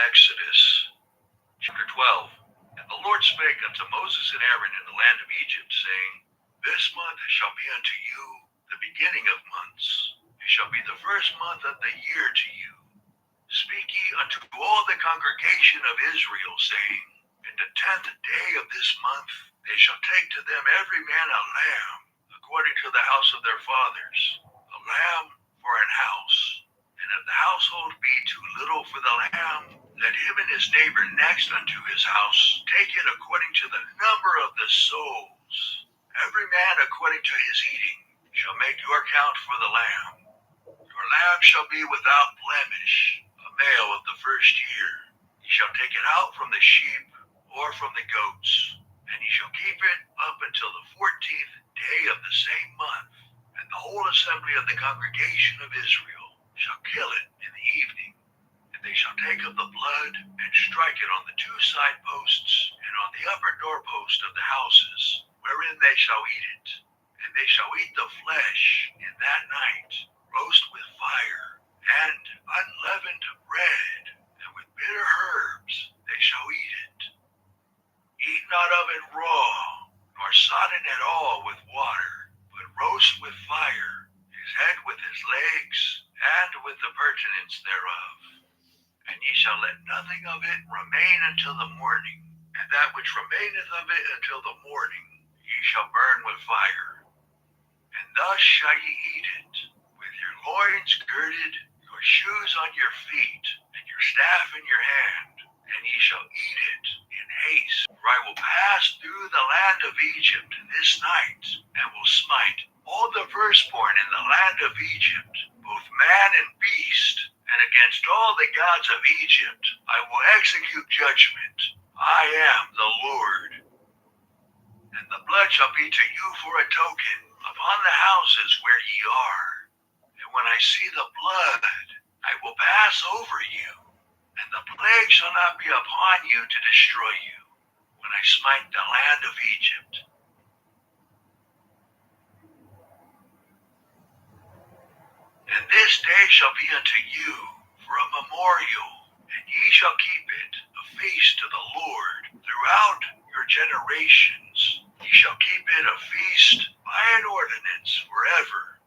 Exodus chapter 12. And the Lord spake unto Moses and Aaron in the land of Egypt, saying, This month shall be unto you the beginning of months. It shall be the first month of the year to you. Speak ye unto all the congregation of Israel, saying, In the 10th day of this month they shall take to them every man a lamb, according to the house of their fathers, a lamb for an house. And if the household be too little for the lamb, let him and his neighbor next unto his house take it according to the number of the souls. Every man according to his eating shall make your count for the lamb. Your lamb shall be without blemish, a male of the first year. Ye shall take it out from the sheep or from the goats, and ye shall keep it up until the 14th day of the same month. And the whole assembly of the congregation of Israel shall kill it in the evening. And they shall take of the blood and strike it on the two side posts and on the upper doorpost of the houses, wherein they shall eat it. And they shall eat the flesh in that night, roast with fire, and unleavened bread, and with bitter herbs they shall eat it. Eat not of it raw, nor sodden at all with water, but roast with fire, his head with his legs, and with the purtenance thereof. And ye shall let nothing of it remain until the morning, and that which remaineth of it until the morning ye shall burn with fire. And thus shall ye eat it, with your loins girded, your shoes on your feet, and your staff in your hand, and ye shall eat it in haste. For I will pass through the land of Egypt this night, and will smite all the firstborn in the land of Egypt, both man and beast, and against all the gods of Egypt I will execute judgment. I am the Lord. And the blood shall be to you for a token upon the houses where ye are. And when I see the blood, I will pass over you, and the plague shall not be upon you to destroy you, when I smite the land of Egypt. And this day shall be unto you for a memorial, and ye shall keep it a feast to the Lord throughout your generations. Ye shall keep it a feast by an ordinance forever.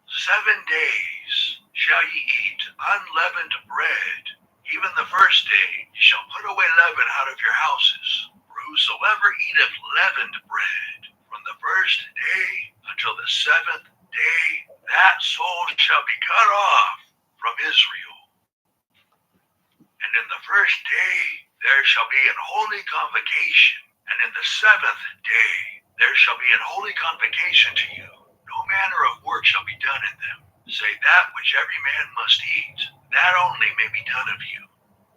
7 days shall ye eat unleavened bread. Even the first day ye shall put away leaven out of your houses. For whosoever eateth leavened bread from the first day until the 7th day, that soul shall be cut off from Israel. And in the first day there shall be an holy convocation, and in the 7th day there shall be an holy convocation to you. No manner of work shall be done in them, save that which every man must eat, that only may be done of you.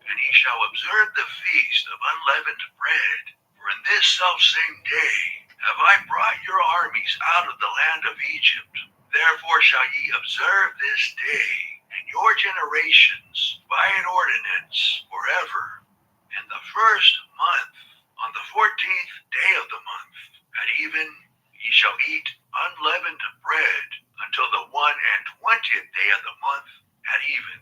And ye shall observe the feast of unleavened bread, for in this selfsame day have I brought your armies out of the land of Egypt. Therefore shall ye observe this day in your generations by an ordinance forever. In the first month, on the 14th day of the month, at even, ye shall eat unleavened bread until the 21st day of the month at even.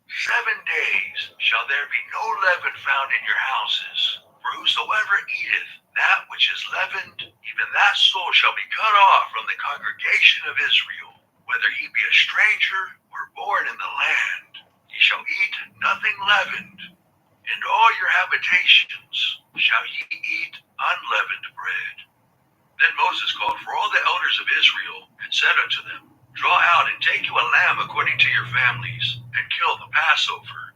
7 days shall there be no leaven found in your houses. For whosoever eateth that which is leavened, even that soul shall be cut off from the congregation of Israel, whether he be a stranger or born in the land. Ye shall eat nothing leavened. In all your habitations shall ye eat unleavened bread. Then Moses called for all the elders of Israel, and said unto them, Draw out and take you a lamb according to your families, and kill the Passover.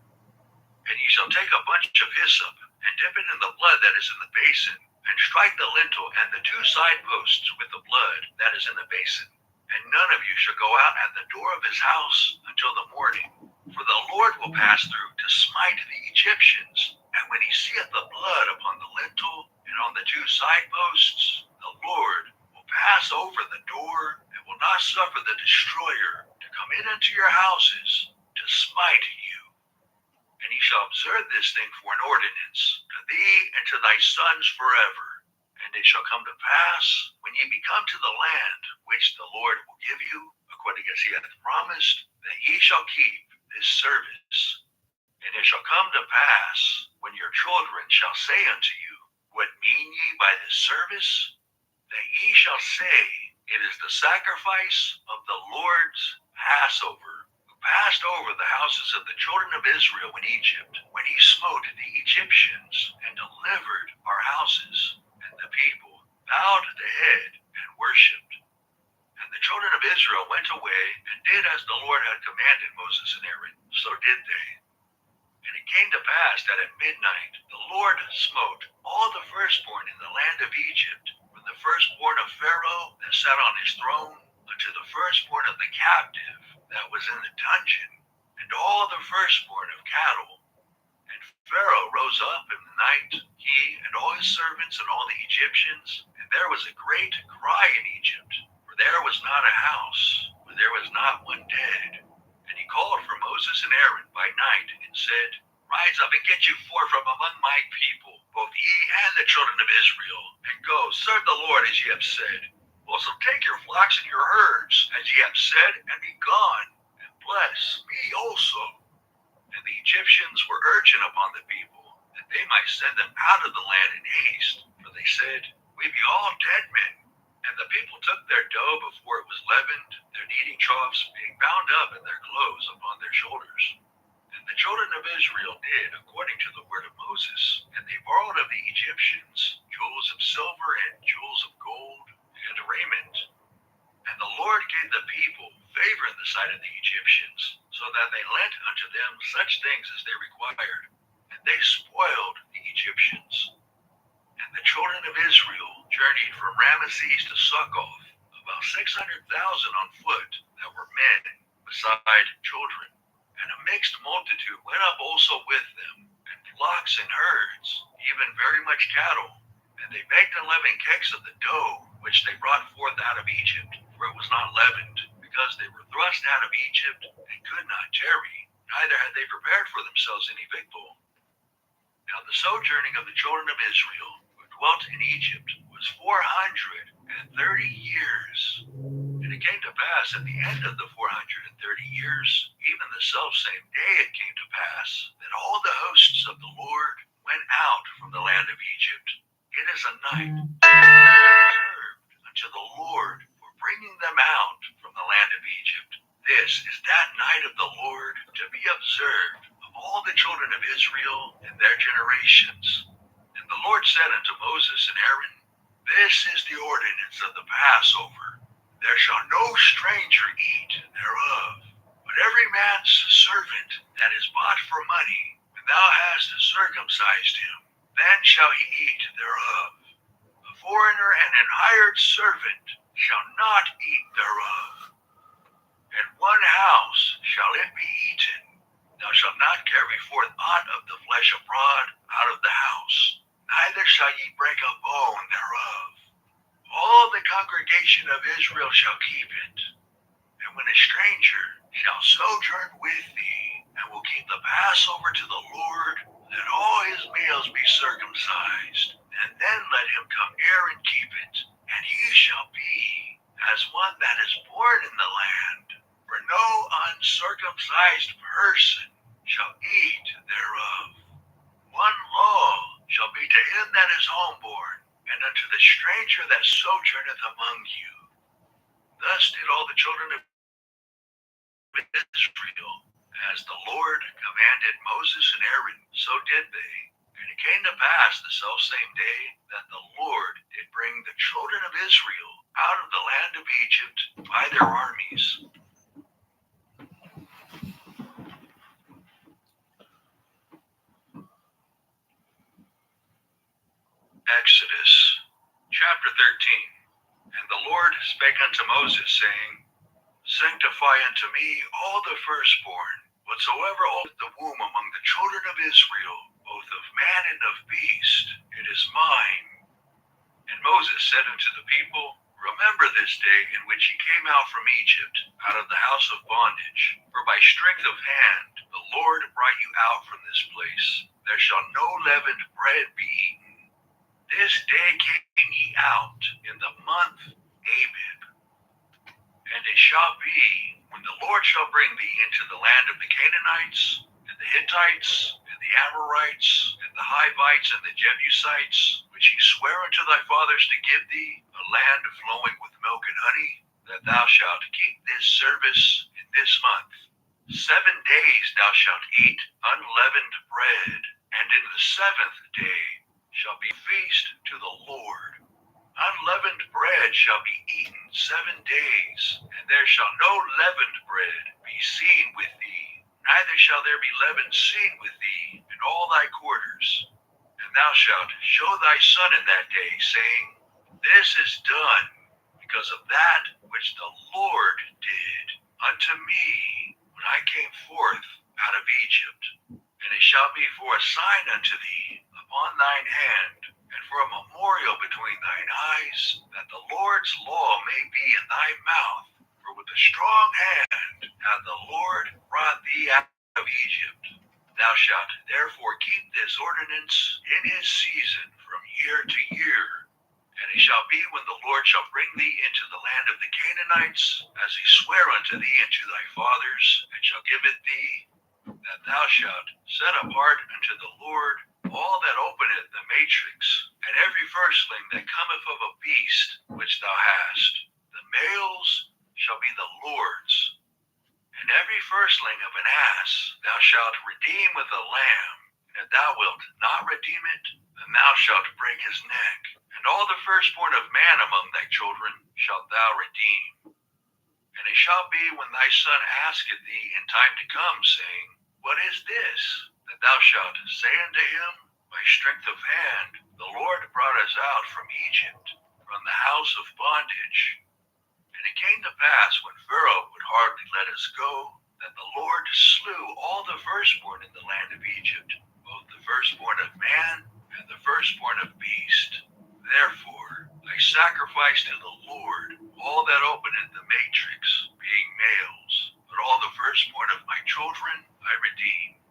And ye shall take a bunch of hyssop, and dip it in the blood that is in the basin, and strike the lintel and the two side posts with the blood that is in the basin. And none of you shall go out at the door of his house until the morning. For the Lord will pass through to smite the Egyptians. And when he seeth the blood upon the lintel and on the two side posts, the Lord will pass over the door, and will not suffer the destroyer to come in unto your houses to smite you. And ye shall observe this thing for an ordinance to thee and to thy sons forever. And it shall come to pass, when ye be come to the land which the Lord will give you, according as he hath promised, that ye shall keep this service. And it shall come to pass, when your children shall say unto you, What mean ye by this service? That ye shall say, It is the sacrifice of the Lord's Passover, who passed over the houses of the children of Israel in Egypt, when he smote the Egyptians, and delivered our houses. And the people bowed the head and worshipped. And the children of Israel went away, and did as the Lord had commanded Moses and Aaron, so did they. And it came to pass that at midnight the Lord smote all the firstborn in the land of Egypt, from the firstborn of Pharaoh that sat on his throne, unto the firstborn of the captive that was in the dungeon, and all the firstborn of cattle. And Pharaoh rose up in the night, he and all his servants and all the Egyptians, and there was a great cry in Egypt, for there was not a house, for there was not one dead. And he called for Moses and Aaron by night, and said, Rise up and get you forth from among my people, both ye and the children of Israel, and go, serve the Lord as ye have said. Also take your flocks and your herds, as ye have said, and be gone, and bless me also. And the Egyptians were urgent upon the people, that they might send them out of the land in haste, for they said, We be all dead men. And the people took their dough before it was leavened, their kneading troughs being bound up in their clothes upon their shoulders. And the children of Israel did according to the word of Moses, and they borrowed of the Egyptians jewels of silver and jewels of gold and raiment. And the Lord gave the people favor in the sight of the Egyptians, so that they lent unto them such things as they required, and they spoiled the Egyptians. And the children of Israel journeyed from Ramesses to Succoth, about 600,000 on foot that were men, beside children. And a mixed multitude went up also with them, and flocks and herds, even very much cattle. And they baked unleavened cakes of the dough, which they brought forth out of Egypt, for it was not leavened, because they were thrust out of Egypt, and could not tarry, neither had they prepared for themselves any victual. Now the sojourning of the children of Israel, who dwelt in Egypt, was 430 years. And it came to pass at the end of the 430 years, even the selfsame day it came to pass, that all the hosts of the Lord went out from the land of Egypt. It is a night reserved unto the Lord for bringing them out from the land of Egypt. This is that night of the Lord to be observed of all the children of Israel and their generations. And the Lord said unto Moses and Aaron, This is the ordinance of the Passover. There shall no stranger eat thereof, but every man's servant that is bought for money, when thou hast circumcised him, then shall he eat thereof. A foreigner and an hired servant shall not eat thereof. In one house shall it be eaten. Thou shalt not carry forth aught of the flesh abroad out of the house, neither shall ye break a bone thereof. All the congregation of Israel shall keep it. And when a stranger shall sojourn with thee, and will keep the Passover to the Lord, let all his males be circumcised, and then let him come near and keep it, and he shall be as one that is born in the land. For no uncircumcised person shall eat thereof. One law shall be to him that is homeborn, and unto the stranger that sojourneth among you. Thus did all the children of Israel, as the Lord commanded Moses and Aaron, so did they. And it came to pass the selfsame day that the Lord did bring the children of Israel out of the land of Egypt by their armies. Exodus chapter 13. And the Lord spake unto Moses, saying, Sanctify unto me all the firstborn, whatsoever openeth the womb among the children of Israel, both of man and of beast, it is mine. And Moses said unto the people, Remember this day in which ye came out from Egypt, out of the house of bondage. For by strength of hand the Lord brought you out from this place. There shall no leavened bread be eaten. This day came ye out in the month Abib. And it shall be, when the Lord shall bring thee into the land of the Canaanites, and the Hittites, and the Amorites, and the Hivites, and the Jebusites, which he sware unto thy fathers to give thee, a land flowing with milk and honey, that thou shalt keep this service in this month. 7 days thou shalt eat unleavened bread, and in the 7th day shall be feast to the Lord. Unleavened bread shall be eaten 7 days, and there shall no leavened bread be seen with thee, neither shall there be leaven seen with thee in all thy quarters. And thou shalt show thy son in that day, saying, This is done because of that which the Lord did unto me when I came forth out of Egypt. And it shall be for a sign unto thee upon thine hand, and for a memorial between thine eyes, that the Lord's law may be in thy mouth. For with a strong hand hath the Lord brought thee out of Egypt. Thou shalt therefore keep this ordinance in his season from year to year. And it shall be when the Lord shall bring thee into the land of the Canaanites, as he sware unto thee and to thy fathers, and shall give it thee, that thou shalt set apart unto the Lord all that openeth the matrix, and every firstling that cometh of a beast which thou hast. The males shall be the Lord's. And every firstling of an ass thou shalt redeem with a lamb, and if thou wilt not redeem it, then thou shalt break his neck. And all the firstborn of man among thy children shalt thou redeem. And it shall be when thy son asketh thee in time to come, saying, What is this? That thou shalt say unto him, By strength of hand the Lord brought us out from Egypt, from the house of bondage. And it came to pass, when Pharaoh would hardly let us go, that the Lord slew all the firstborn in the land of Egypt, both the firstborn of man and the firstborn of beast. Therefore I sacrifice to the Lord all that openeth the matrix, being males, but all the firstborn of my children I redeem.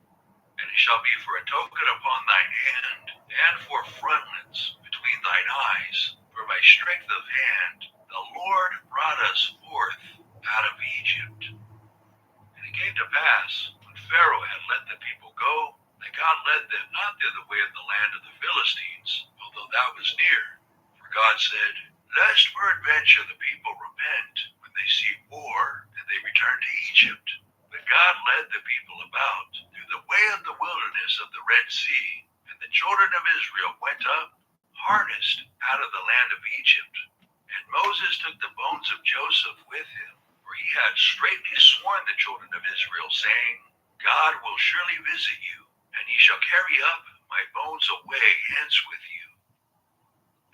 And it shall be for a token upon thine hand, and for frontlets between thine eyes. For by strength of hand the Lord brought us forth out of Egypt. And it came to pass, when Pharaoh had let the people go, that God led them not through the way of the land of the Philistines, although that was near. For God said, Lest peradventure the people repent when they see war, and they return to Egypt. But God led the people about through the way of the wilderness of the Red Sea, and the children of Israel went up, harnessed out of the land of Egypt. And Moses took the bones of Joseph with him, for he had straitly sworn the children of Israel, saying, God will surely visit you, and ye shall carry up my bones away hence with you.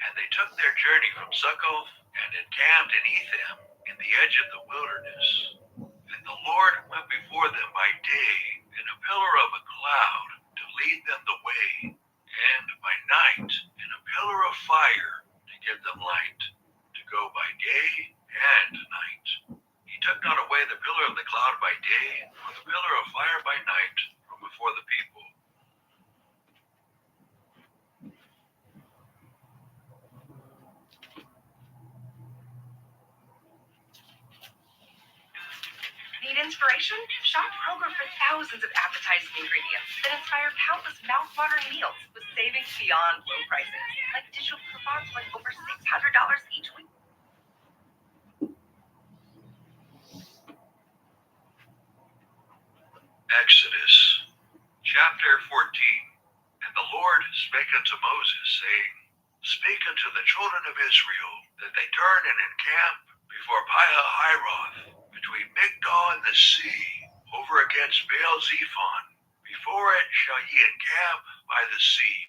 And they took their journey from Succoth, and encamped in Etham, in the edge of the wilderness. And the Lord went before them by day in a pillar of a cloud to lead them the way, and by night in a pillar of fire to give them light, to go by day and night. He took not away the pillar of the cloud by day, nor the pillar of fire by night from before the people. Need inspiration? Shop Kroger for thousands of appetizing ingredients that inspire countless mouth-watering meals with savings beyond low prices, like tissue coupons worth over $600 each week. Exodus chapter 14. And the Lord spake unto Moses, saying, Speak unto the children of Israel, that they turn and encamp before Pi-hahiroth, between Migdol and the sea, over against Baal-zephon. Before it shall ye encamp by the sea.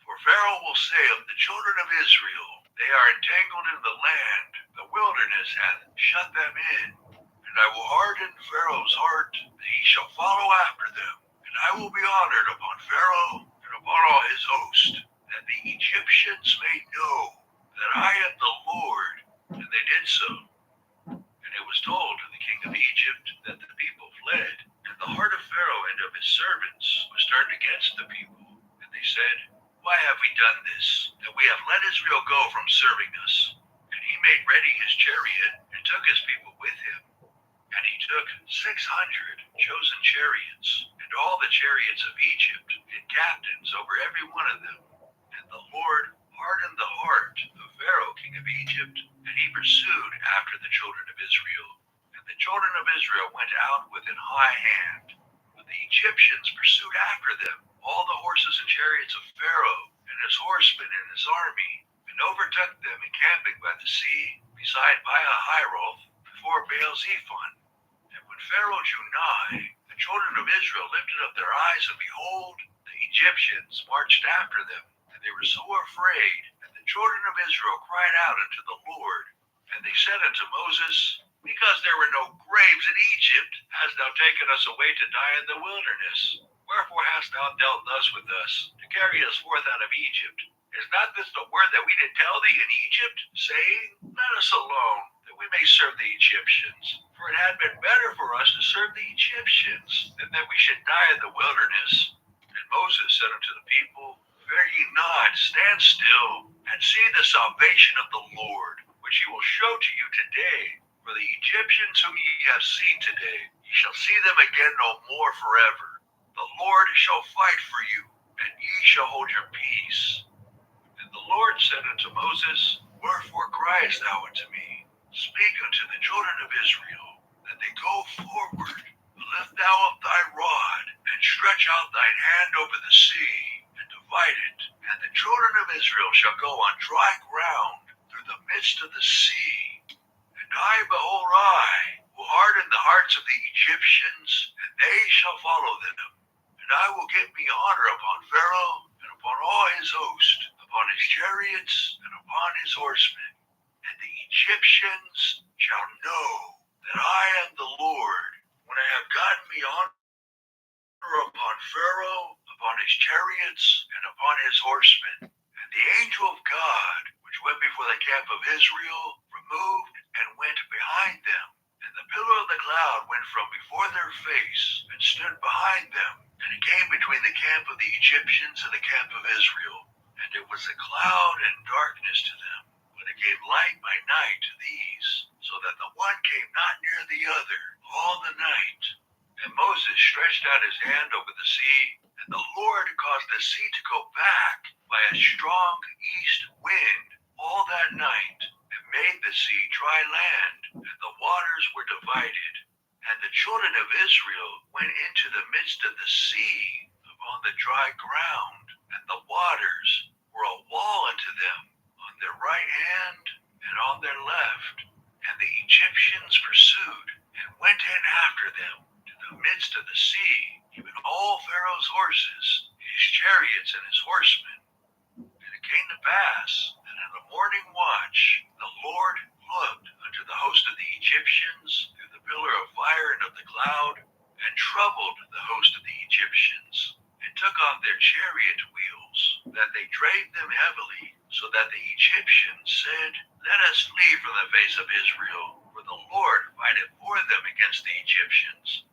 For Pharaoh will say of the children of Israel, They are entangled in the land, the wilderness hath shut them in. And I will harden Pharaoh's heart, that he shall follow after them. And I will be honored upon Pharaoh and upon all his host, that the Egyptians may know that I am the Lord. And they did so. And it was told to the king of Egypt that the people fled. And the heart of Pharaoh and of his servants was turned against the people. And they said, Why have we done this, that we have let Israel go from serving us? And he made ready his chariot, and took his people with him. And he took 600 chosen chariots, and and all the chariots of Egypt, and captains over every one of them. And the Lord hardened the heart of Pharaoh king of Egypt, and he pursued after the children of Israel. And the children of Israel went out with an high hand, but the Egyptians pursued after them, all the horses and chariots of Pharaoh, and his horsemen and his army, and overtook them encamping by the sea, beside Baal-Hiroth, before Baal-Zephon. And when Pharaoh drew nigh, the children of Israel lifted up their eyes, and behold, the Egyptians marched after them, and they were so afraid. And the children of Israel cried out unto the Lord, and they said unto Moses, Because there were no graves in Egypt, hast thou taken us away to die in the wilderness? Wherefore hast thou dealt thus with us, to carry us forth out of Egypt? Is not this the word that we did tell thee in Egypt, saying, Let us alone, that we may serve the Egyptians? For it had been better for us to serve the Egyptians, than that we should die in the wilderness. And Moses said unto the people, Fear ye not, stand still, and see the salvation of the Lord, which he will show to you today. For the Egyptians whom ye have seen today, ye shall see them again no more forever. The Lord shall fight for you, and ye shall hold your peace. And the Lord said unto Moses, Wherefore criest thou unto me? Speak unto the children of Israel, that they go forward. Lift thou up thy rod, and stretch out thine hand over the sea, and divide it. And the children of Israel shall go on dry ground through the midst of the sea. And I, behold, I will harden the hearts of the Egyptians, and they shall follow them. And I will give me honor upon Pharaoh, and upon all his host, upon his chariots, and upon his horsemen. And the Egyptians shall know that I am the Lord, when I have gotten me honor upon Pharaoh, upon his chariots, and upon his horsemen. And the angel of God, which went before the camp of Israel, removed and went behind them. And the pillar of the cloud went from before their face, and stood behind them. And it came between the camp of the Egyptians and the camp of Israel. And it was a cloud and darkness to them, but it gave light by night to these, so that the one came not near the other all the night. And Moses stretched out his hand over the sea, and the Lord caused the sea to go back by a strong east wind all that night, and made the sea dry land, and the waters were divided. And the children of Israel went into the midst of the sea upon the dry ground, and the waters were a wall unto them on their right hand and on their left. And the Egyptians pursued, and went in after them to the midst of the sea, even all Pharaoh's horses, his chariots, and his horsemen. And it came to pass that in the morning watch the Lord looked unto the host of the Egyptians through the pillar of fire and of the cloud, and troubled the host of the Egyptians, and took off their chariot wheels, that they drave them heavily, so that the Egyptians said, Let us flee from the face of Israel, for the Lord fighteth for them against the Egyptians.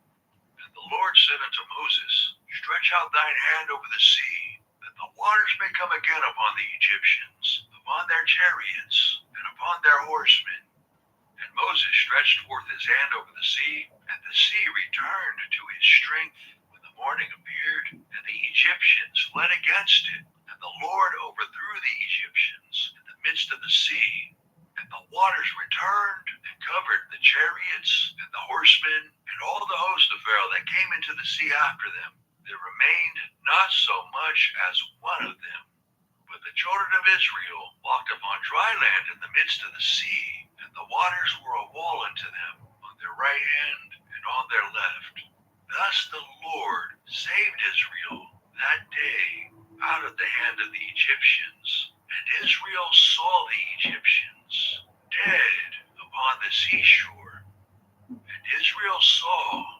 And the Lord said unto Moses, Stretch out thine hand over the sea, that the waters may come again upon the Egyptians, upon their chariots, and upon their horsemen. And Moses stretched forth his hand over the sea, and the sea returned to its strength when the morning appeared, and the Egyptians fled against it. And the Lord overthrew the Egyptians in the midst of the sea. And the waters returned and covered the chariots and the horsemen, and all the host of Pharaoh that came into the sea after them. There remained not so much as one of them. But the children of Israel walked upon dry land in the midst of the sea, and the waters were a wall unto them on their right hand and on their left. Thus the Lord saved Israel that day out of the hand of the Egyptians. And Israel saw the Egyptians dead upon the seashore. And Israel saw